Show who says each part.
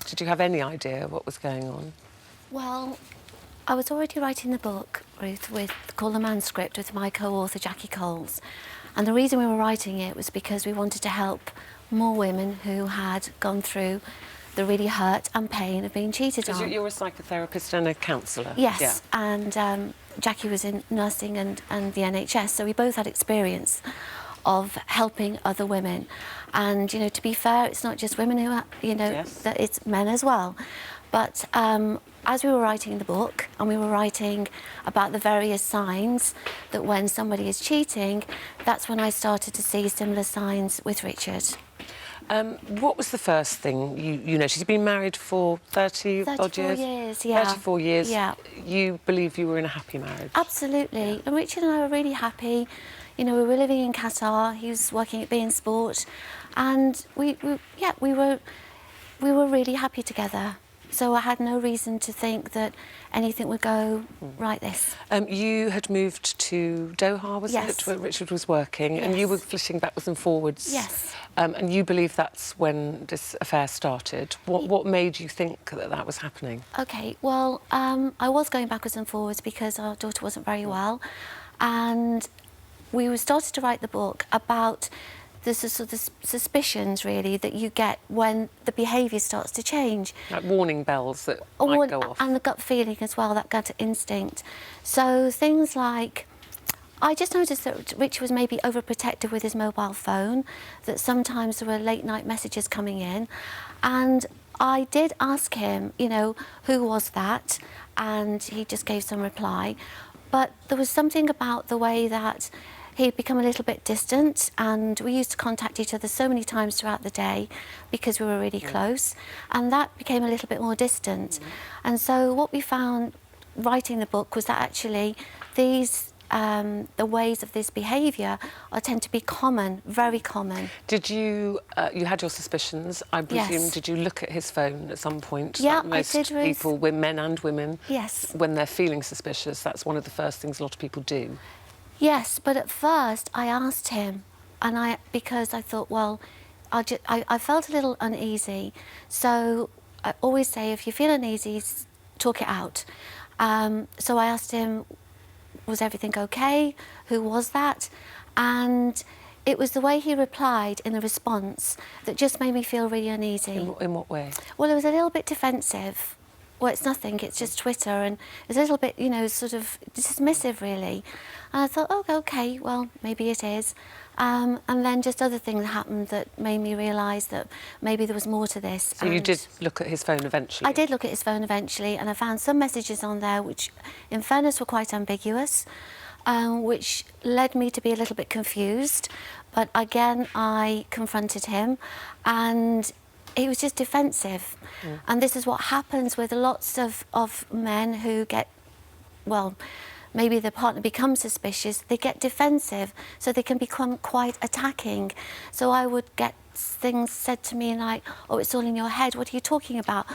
Speaker 1: Did you have any idea what was going on?
Speaker 2: Well, I was already writing the book, Ruth, called The Manuscript, with my co-author Jackie Coles. And the reason we were writing it was because we wanted to help more women who had gone through the really hurt and pain of being cheated on.
Speaker 1: Because you're a psychotherapist and a counsellor.
Speaker 2: Yes,
Speaker 1: yeah.
Speaker 2: and Jackie was in nursing and the NHS, so we both had experience of helping other women. And, you know, to be fair, it's not just women who,
Speaker 1: Yes.
Speaker 2: that it's men as well. But as we were writing the book, and we were writing about the various signs that when somebody is cheating, that's when I started to see similar signs with Richard.
Speaker 1: What was the first thing you noticed? You've been married for 30-odd years?
Speaker 2: 34 years, yeah.
Speaker 1: 34 years.
Speaker 2: Yeah.
Speaker 1: You believe you were in a happy marriage?
Speaker 2: Absolutely.
Speaker 1: Yeah.
Speaker 2: And Richard and I were really happy. You know, we were living in Qatar. He was working at beIN Sport, and we were really happy together. So I had no reason to think that anything would go right this.
Speaker 1: You had moved to Doha, was
Speaker 2: Yes.
Speaker 1: it, where Richard was working, and you were flitting backwards and forwards.
Speaker 2: Yes.
Speaker 1: And you believe that's when this affair started. What made you think that that was happening?
Speaker 2: OK, well, I was going backwards and forwards because our daughter wasn't very well, and we started to write the book about the sort of suspicions, really, that you get when the behaviour starts to change.
Speaker 1: Like warning bells that might go off.
Speaker 2: And the gut feeling as well, that gut instinct. So things like, I just noticed that Richard was maybe overprotective with his mobile phone, that sometimes there were late night messages coming in. And I did ask him, you know, who was that? And he just gave some reply. But there was something about the way that he'd become a little bit distant, and we used to contact each other so many times throughout the day because we were really close, and that became a little bit more distant. And so what we found writing the book was that actually these the ways of this behaviour tend to be common, very common.
Speaker 1: Did you, you had your suspicions, I presume,
Speaker 2: Yes.
Speaker 1: did you look at his phone at some point?
Speaker 2: Yeah,
Speaker 1: like most
Speaker 2: I did, Ruth.
Speaker 1: people, men and women,
Speaker 2: Yes.
Speaker 1: when they're feeling suspicious, that's one of the first things a lot of people do.
Speaker 2: Yes, but at first I asked him, and because I thought, well, I felt a little uneasy. So I always say, if you feel uneasy, talk it out. So I asked him, was everything okay? Who was that? And it was the way he replied in the response that just made me feel really uneasy.
Speaker 1: In what way?
Speaker 2: Well, it was a little bit defensive. Well, it's nothing, it's just Twitter, and it's a little bit, you know, sort of dismissive, really. And I thought, oh, OK, well, maybe it is. And then just other things happened that made me realise that maybe there was more to this.
Speaker 1: So you did look at his phone eventually?
Speaker 2: I did look at his phone eventually, and I found some messages on there which, in fairness, were quite ambiguous, which led me to be a little bit confused. But again, I confronted him, and he was just defensive. And this is what happens with lots of men who get, well, maybe their partner becomes suspicious, they get defensive, so they can become quite attacking. So I would get things said to me like, oh, it's all in your head, what are you talking about?